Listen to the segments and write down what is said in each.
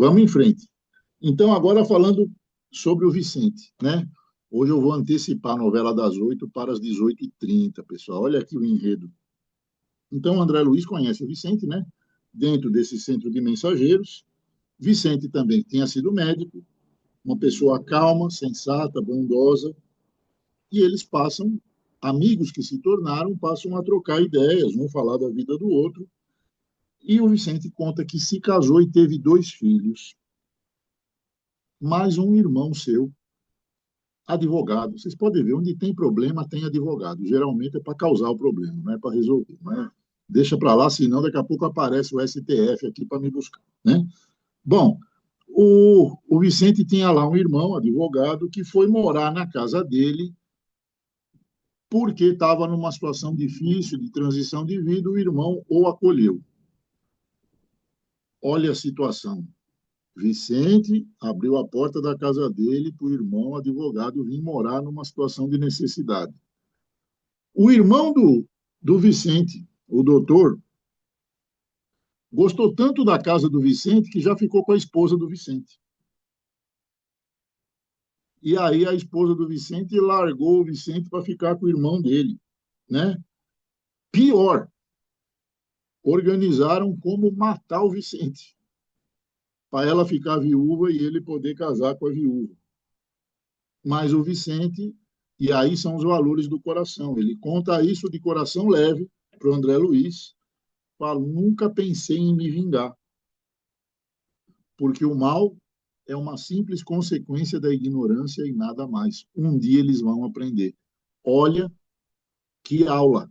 Vamos em frente. Então, agora falando sobre o Vicente, né? Hoje eu vou antecipar a novela das 8 para as 18h30, pessoal. Olha aqui o enredo. Então, o André Luiz conhece o Vicente, né? Dentro desse centro de mensageiros. Vicente também tinha sido médico, uma pessoa calma, sensata, bondosa, e eles passam, amigos que se tornaram, passam a trocar ideias, vão falar da vida do outro. E o Vicente conta que se casou e teve 2 filhos, mais um irmão seu, advogado. Vocês podem ver, onde tem problema, tem advogado. Geralmente é para causar o problema, não é para resolver. Não é? Deixa para lá, senão daqui a pouco aparece o STF aqui para me buscar. Né? Bom, o Vicente tinha lá um irmão, advogado, que foi morar na casa dele porque estava numa situação difícil de transição de vida, o irmão o acolheu. Olha a situação. Vicente abriu a porta da casa dele para o irmão advogado vir morar numa situação de necessidade. O irmão do Vicente, o doutor, gostou tanto da casa do Vicente que já ficou com a esposa do Vicente. E aí a esposa do Vicente largou o Vicente para ficar com o irmão dele, né? Pior, organizaram como matar o Vicente, para ela ficar viúva e ele poder casar com a viúva. Mas o Vicente, e aí são os valores do coração, ele conta isso de coração leve para o André Luiz, fala, nunca pensei em me vingar, porque o mal é uma simples consequência da ignorância e nada mais. Um dia eles vão aprender. Olha que aula!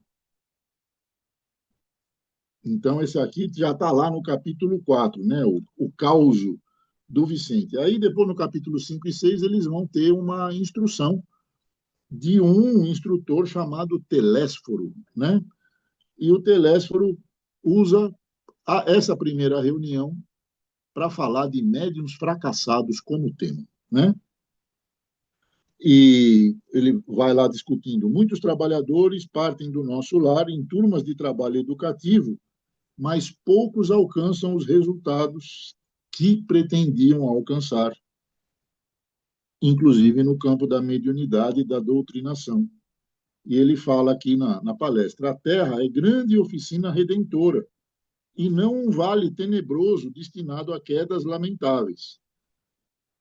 Então, esse aqui já está lá no capítulo 4, né? O causo do Vicente. Aí, depois, no capítulo 5 e 6, eles vão ter uma instrução de um instrutor chamado Telésforo, né? E o Telésforo usa essa primeira reunião para falar de médiuns fracassados como tema, né? E ele vai lá discutindo. Muitos trabalhadores partem do nosso lar em turmas de trabalho educativo, mas poucos alcançam os resultados que pretendiam alcançar, inclusive no campo da mediunidade e da doutrinação. E ele fala aqui na palestra: a Terra é grande oficina redentora e não um vale tenebroso destinado a quedas lamentáveis.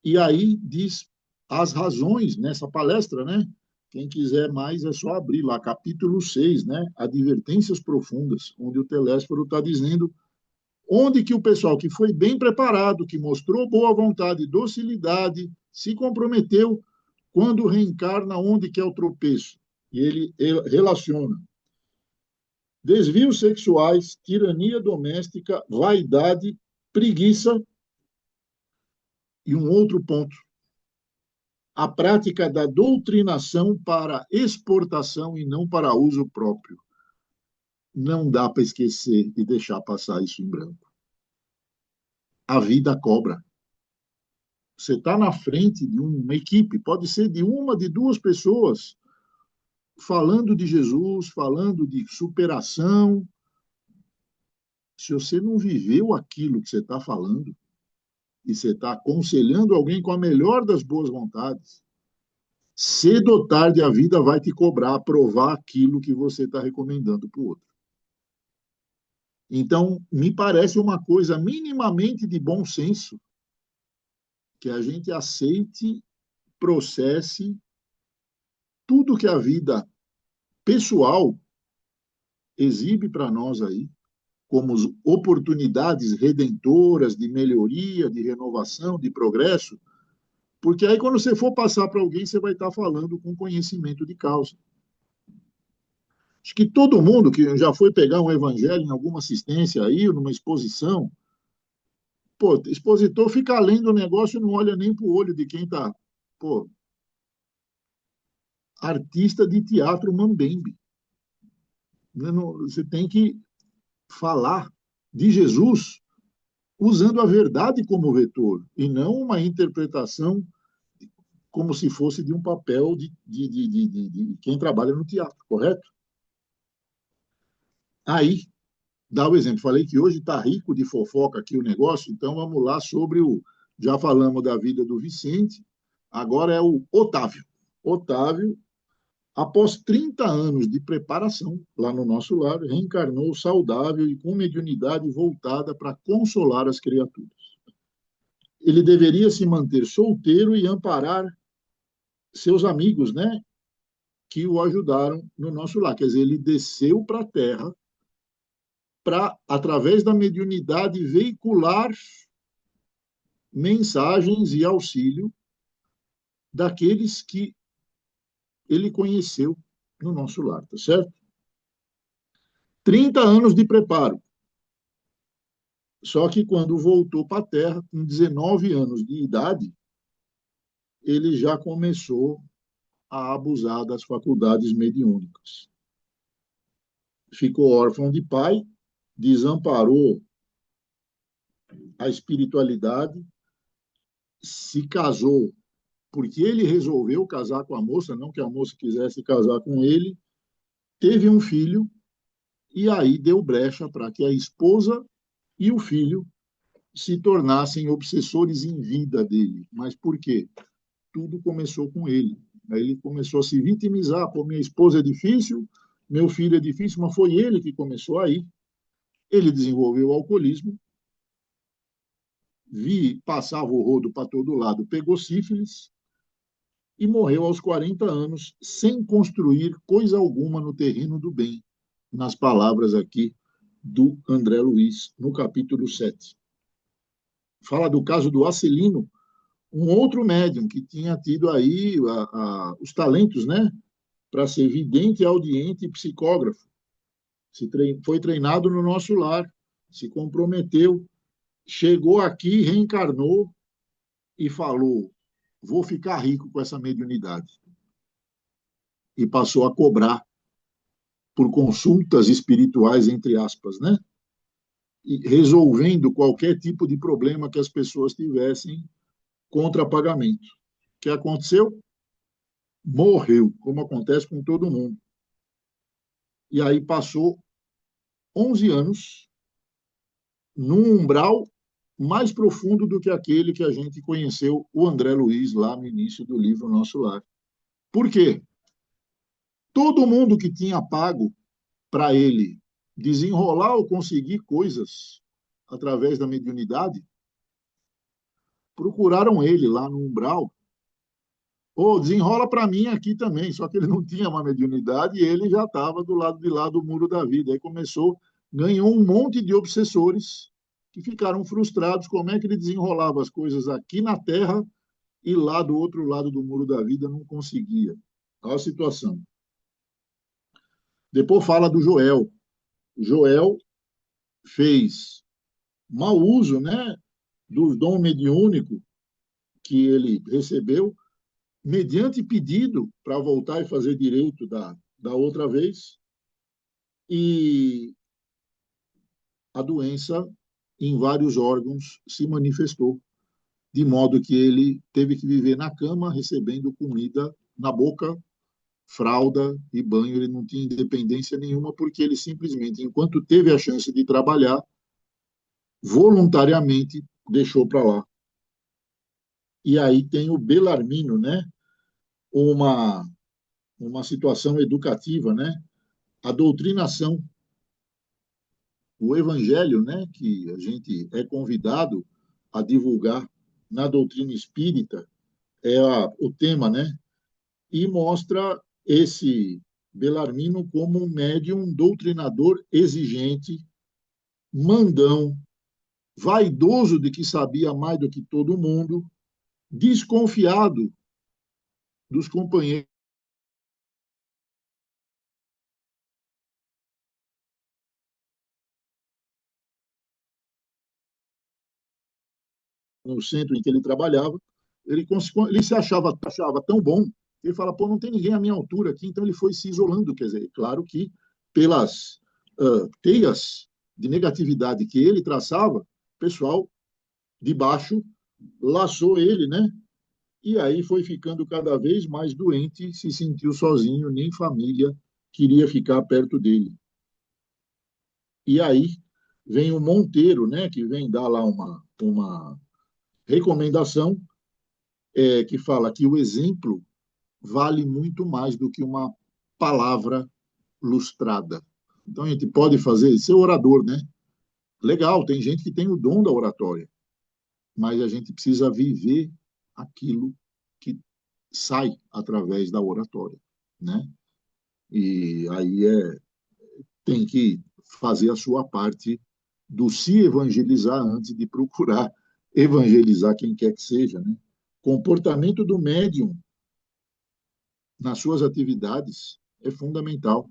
E aí diz as razões nessa palestra, né? Quem quiser mais é só abrir lá, capítulo 6, né? Advertências profundas, onde o Telésforo está dizendo onde que o pessoal que foi bem preparado, que mostrou boa vontade, docilidade, se comprometeu, quando reencarna, onde que é o tropeço. E ele relaciona desvios sexuais, tirania doméstica, vaidade, preguiça e um outro ponto, a prática da doutrinação para exportação e não para uso próprio. Não dá para esquecer e deixar passar isso em branco. A vida cobra. Você está na frente de uma equipe, pode ser de uma, de duas pessoas, falando de Jesus, falando de superação. Se você não viveu aquilo que você está falando, e você está aconselhando alguém com a melhor das boas vontades, cedo ou tarde a vida vai te cobrar, provar aquilo que você está recomendando para o outro. Então, me parece uma coisa minimamente de bom senso que a gente aceite, processe tudo que a vida pessoal exibe para nós aí, como oportunidades redentoras de melhoria, de renovação, de progresso, porque aí quando você for passar para alguém, você vai estar falando com conhecimento de causa. Acho que todo mundo que já foi pegar um evangelho em alguma assistência aí, numa exposição, pô, expositor fica lendo o negócio e não olha nem para o olho de quem está, pô, artista de teatro mambembe. Você tem que falar de Jesus usando a verdade como vetor e não uma interpretação como se fosse de um papel de quem trabalha no teatro, correto? Aí, dar o exemplo. Falei que hoje está rico de fofoca aqui o negócio, então vamos lá sobre o. Já falamos da vida do Vicente, agora é o Otávio. Otávio, após 30 anos de preparação lá no nosso lar, reencarnou saudável e com mediunidade voltada para consolar as criaturas. Ele deveria se manter solteiro e amparar seus amigos, né, que o ajudaram no nosso lar. Quer dizer, ele desceu para a Terra para, através da mediunidade, veicular mensagens e auxílio daqueles que ele conheceu no nosso lar, tá certo? 30 anos de preparo. Só que quando voltou para a Terra, com 19 anos de idade, ele já começou a abusar das faculdades mediúnicas. Ficou órfão de pai, desamparou a espiritualidade, se casou porque ele resolveu casar com a moça, não que a moça quisesse casar com ele, teve um filho e aí deu brecha para que a esposa e o filho se tornassem obsessores em vida dele. Mas por quê? Tudo começou com ele. Aí ele começou a se vitimizar, pô, minha esposa é difícil, meu filho é difícil, mas foi ele que começou aí. Ele desenvolveu o alcoolismo, passava o rodo para todo lado, pegou sífilis e morreu aos 40 anos, sem construir coisa alguma no terreno do bem, nas palavras aqui do André Luiz, no capítulo 7. Fala do caso do Acelino, um outro médium que tinha tido aí os talentos, né, para ser vidente, audiente e psicógrafo. Foi treinado no nosso lar, se comprometeu, chegou aqui, reencarnou e falou: vou ficar rico com essa mediunidade. E passou a cobrar por consultas espirituais, entre aspas, né? E resolvendo qualquer tipo de problema que as pessoas tivessem contra pagamento. O que aconteceu? Morreu, como acontece com todo mundo. E aí passou 11 anos num umbral mais profundo do que aquele que a gente conheceu o André Luiz lá no início do livro Nosso Lar. Por quê? Todo mundo que tinha pago para ele desenrolar ou conseguir coisas através da mediunidade, procuraram ele lá no umbral. Ou desenrola para mim aqui também, só que ele não tinha uma mediunidade e ele já estava do lado de lá do muro da vida. Aí começou, ganhou um monte de obsessores que ficaram frustrados como é que ele desenrolava as coisas aqui na Terra e lá do outro lado do muro da vida não conseguia. Olha a situação. Depois fala do Joel. Joel fez mau uso, né, do dom mediúnico que ele recebeu, mediante pedido para voltar e fazer direito da outra vez, e a doença em vários órgãos se manifestou, de modo que ele teve que viver na cama, recebendo comida na boca, fralda e banho. Ele não tinha independência nenhuma, porque ele simplesmente, enquanto teve a chance de trabalhar, voluntariamente deixou para lá. E aí tem o Belarmino, né? Uma situação educativa, né? A doutrinação, o evangelho, né? Que a gente é convidado a divulgar na doutrina espírita, o tema, né? E mostra esse Belarmino como um médium doutrinador exigente, mandão, vaidoso de que sabia mais do que todo mundo, desconfiado dos companheiros no centro em que ele trabalhava. Ele se achava tão bom, ele fala, pô, não tem ninguém à minha altura aqui, então ele foi se isolando. Quer dizer, claro que pelas teias de negatividade que ele traçava, o pessoal de baixo laçou ele, né? E aí foi ficando cada vez mais doente, se sentiu sozinho, nem família queria ficar perto dele. E aí vem o Monteiro, né, que vem dar lá uma recomendação que fala que o exemplo vale muito mais do que uma palavra lustrada. Então a gente pode fazer, ser orador, né? Legal, tem gente que tem o dom da oratória, mas a gente precisa viver aquilo que sai através da oratória, né? E aí tem que fazer a sua parte do se evangelizar antes de procurar evangelizar quem quer que seja, né? Comportamento do médium nas suas atividades é fundamental.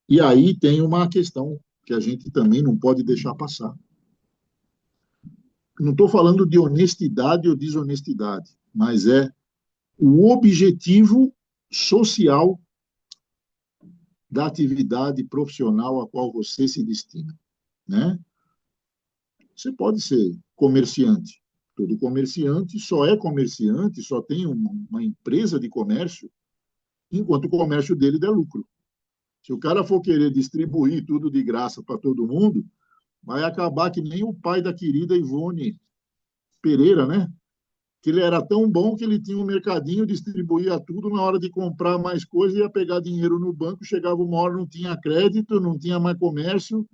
E aí tem uma questão que a gente também não pode deixar passar. Não estou falando de honestidade ou desonestidade, mas é o objetivo social da atividade profissional a qual você se destina, né? Você pode ser comerciante. Todo comerciante só é comerciante, só tem uma empresa de comércio enquanto o comércio dele der lucro. Se o cara for querer distribuir tudo de graça para todo mundo, vai acabar que nem o pai da querida Ivone Pereira, né? Que ele era tão bom que ele tinha um mercadinho, distribuía tudo, na hora de comprar mais coisa, ia pegar dinheiro no banco, chegava uma hora, não tinha crédito, não tinha mais comércio,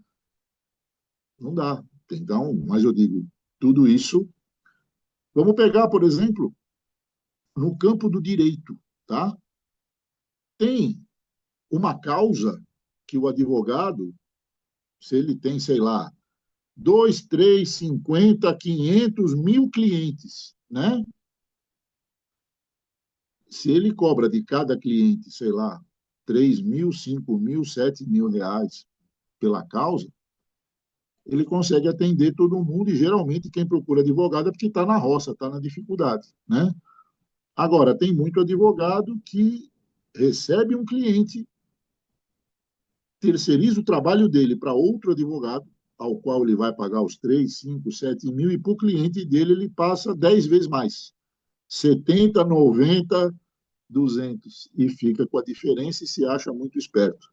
não dá. Então, mas eu digo, tudo isso. Vamos pegar, por exemplo, no campo do direito, tá? Tem uma causa que o advogado, se ele tem, sei lá, 2, 3, 50, 500 mil clientes, né? Se ele cobra de cada cliente, sei lá, 3 mil, 5 mil, 7 mil reais pela causa, ele consegue atender todo mundo e geralmente quem procura advogado é porque está na roça, está na dificuldade, né? Agora, tem muito advogado que recebe um cliente, terceiriza o trabalho dele para outro advogado, ao qual ele vai pagar os 3, 5, 7 mil, e para o cliente dele ele passa 10 vezes mais, 70, 90, 200, e fica com a diferença e se acha muito esperto.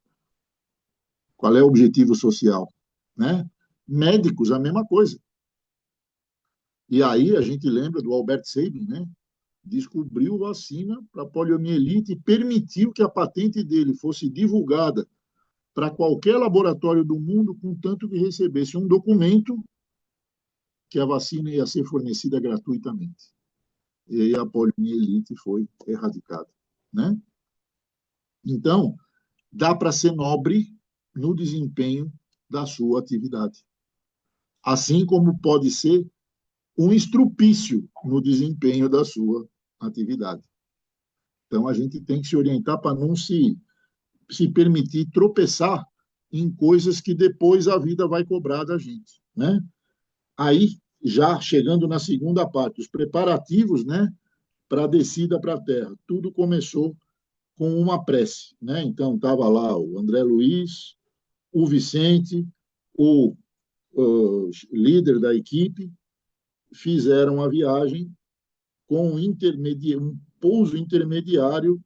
Qual é o objetivo social? Né? Médicos, a mesma coisa. E aí a gente lembra do Albert Sabin, né? Descobriu vacina para poliomielite e permitiu que a patente dele fosse divulgada para qualquer laboratório do mundo, contanto que recebesse um documento que a vacina ia ser fornecida gratuitamente. E aí a poliomielite foi erradicada, né? Então, dá para ser nobre no desempenho da sua atividade. Assim como pode ser um estrupício no desempenho da sua atividade. Então, a gente tem que se orientar para não se permitir tropeçar em coisas que depois a vida vai cobrar da gente, né? Aí, já chegando na segunda parte, os preparativos, né, para a descida para a terra. Tudo começou com uma prece, né? Então, estava lá o André Luiz, o Vicente, o líder da equipe, fizeram a viagem com um pouso intermediário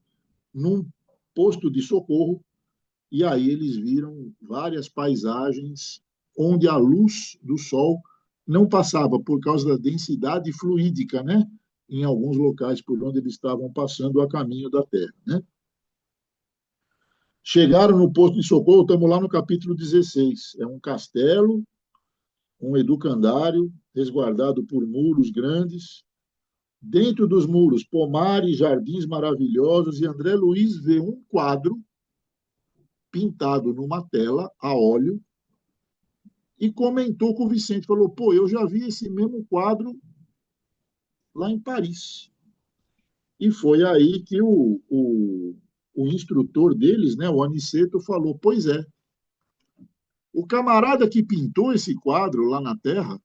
num posto de socorro, e aí eles viram várias paisagens onde a luz do sol não passava por causa da densidade fluídica, né? Em alguns locais por onde eles estavam passando a caminho da Terra, né? Chegaram no posto de socorro, estamos lá no capítulo 16. É um castelo, um educandário, resguardado por muros grandes. Dentro dos muros, pomares, jardins maravilhosos, e André Luiz vê um quadro pintado numa tela a óleo e comentou com o Vicente, falou, pô, eu já vi esse mesmo quadro lá em Paris. E foi aí que o instrutor deles, né, o Aniceto, falou, pois é, o camarada que pintou esse quadro lá na Terra,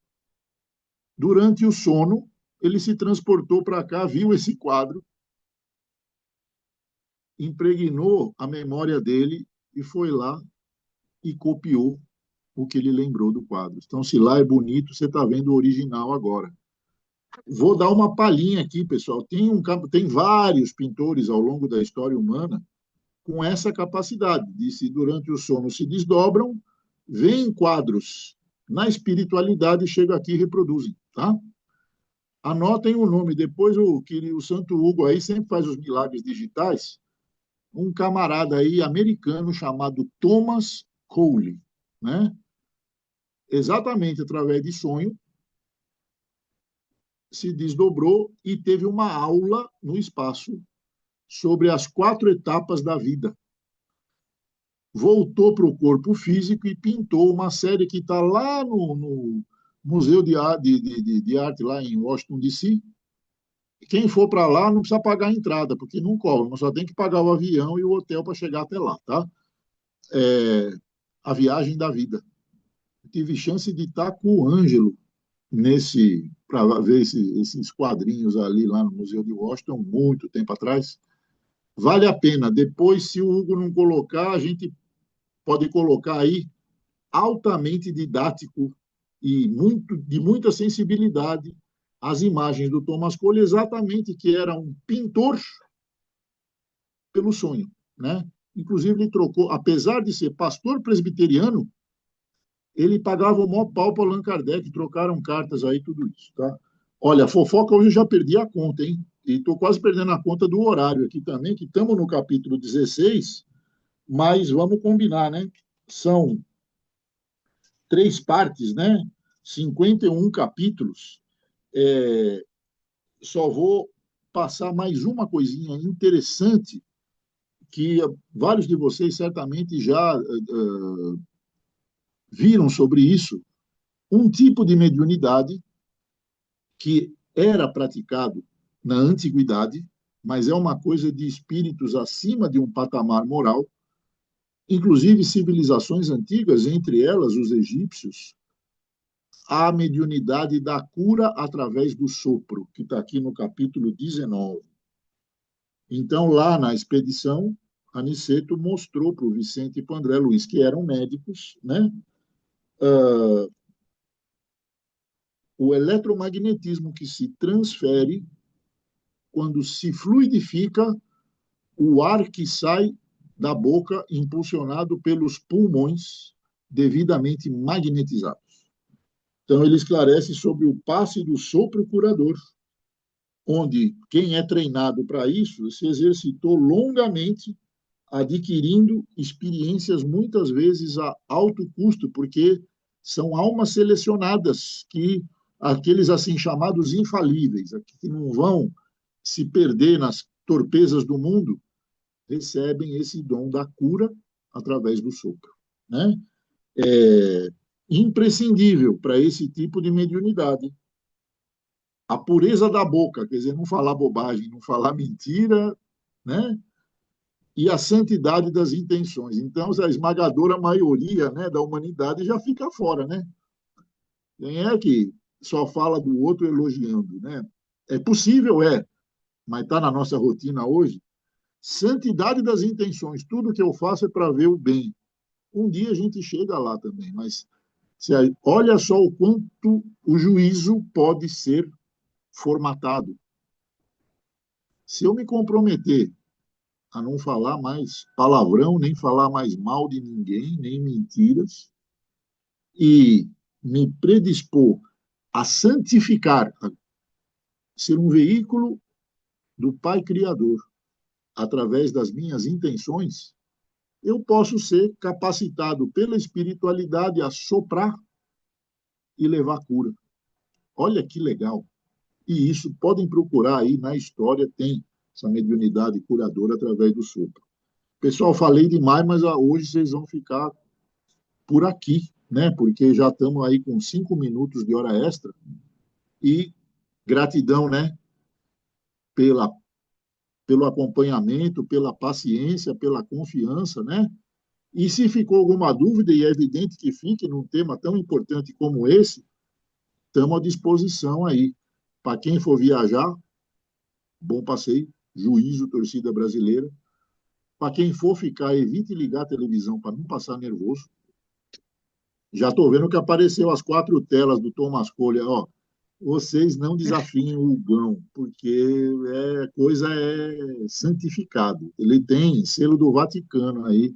durante o sono, ele se transportou para cá, viu esse quadro, impregnou a memória dele e foi lá e copiou o que ele lembrou do quadro. Então, se lá é bonito, você está vendo o original agora. Vou dar uma palhinha aqui, pessoal. Tem vários pintores ao longo da história humana com essa capacidade de, se durante o sono se desdobram, veem quadros na espiritualidade e chegam aqui e reproduzem, tá? Anotem o nome, depois o Santo Hugo aí sempre faz os milagres digitais, um camarada aí americano chamado Thomas Cole, né? Exatamente através de sonho, se desdobrou e teve uma aula no espaço sobre as 4 etapas da vida. Voltou para o corpo físico e pintou uma série que está lá no Museu de Arte, lá em Washington, D.C. Quem for para lá não precisa pagar a entrada, porque não cobra, mas só tem que pagar o avião e o hotel para chegar até lá, tá? É, a viagem da vida. Eu tive chance de estar com o Ângelo nesse para ver esses quadrinhos ali lá no Museu de Washington, muito tempo atrás. Vale a pena. Depois, se o Hugo não colocar, a gente pode colocar aí altamente didático e de muita sensibilidade as imagens do Thomas Cole, exatamente que era um pintor pelo sonho, né? Inclusive ele trocou, apesar de ser pastor presbiteriano, ele pagava o maior pau para Allan Kardec, trocaram cartas aí, tudo isso, tá? Olha, a fofoca hoje eu já perdi a conta, hein? E estou quase perdendo a conta do horário aqui também, que estamos no capítulo 16, mas vamos combinar, né? São 3 partes, né? 51 capítulos. É, só vou passar mais uma coisinha interessante que vários de vocês certamente já viram sobre isso. Um tipo de mediunidade que era praticado na antiguidade, mas é uma coisa de espíritos acima de um patamar moral, inclusive civilizações antigas, entre elas os egípcios, a mediunidade da cura através do sopro, que está aqui no capítulo 19. Então, lá na expedição, Aniceto mostrou para o Vicente e para o André Luiz, que eram médicos, né? O eletromagnetismo que se transfere quando se fluidifica o ar que sai da boca impulsionado pelos pulmões devidamente magnetizados. Então, ele esclarece sobre o passe do sopro curador, onde quem é treinado para isso se exercitou longamente, adquirindo experiências muitas vezes a alto custo, porque são almas selecionadas, que aqueles assim chamados infalíveis, que não vão se perder nas torpezas do mundo, recebem esse dom da cura através do sopro, né? É imprescindível para esse tipo de mediunidade a pureza da boca, quer dizer, não falar bobagem, não falar mentira, né? E a santidade das intenções. Então, a esmagadora maioria, né, da humanidade já fica fora, né? Quem é que só fala do outro elogiando, né? É possível, mas está na nossa rotina hoje. Santidade das intenções. Tudo que eu faço é para ver o bem. Um dia a gente chega lá também, mas olha só o quanto o juízo pode ser formatado. Se eu me comprometer a não falar mais palavrão, nem falar mais mal de ninguém, nem mentiras, e me predispor a santificar, a ser um veículo do Pai Criador, através das minhas intenções, eu posso ser capacitado pela espiritualidade a soprar e levar cura. Olha que legal. E isso podem procurar aí na história, tem essa mediunidade curadora através do sopro. Pessoal, falei demais, mas hoje vocês vão ficar por aqui, né? Porque já estamos aí com 5 minutos de hora extra. E gratidão, né? Pela, pelo acompanhamento, pela paciência, pela confiança, né? E se ficou alguma dúvida, e é evidente que fique num tema tão importante como esse, estamos à disposição aí. Para quem for viajar, bom passeio, juízo, torcida brasileira. Para quem for ficar, evite ligar a televisão para não passar nervoso. Já estou vendo que apareceu as 4 telas do Thomas Cole. Ó, vocês não desafiem o Hugão, porque coisa é santificado. Ele tem selo do Vaticano aí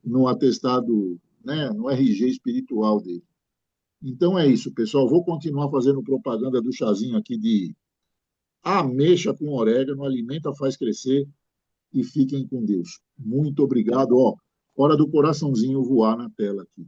no atestado né, no RG espiritual dele. Então é isso, pessoal. Vou continuar fazendo propaganda do chazinho aqui de ameixa com orégano, alimenta, faz crescer e fiquem com Deus. Muito obrigado. Ó, hora do coraçãozinho voar na tela aqui.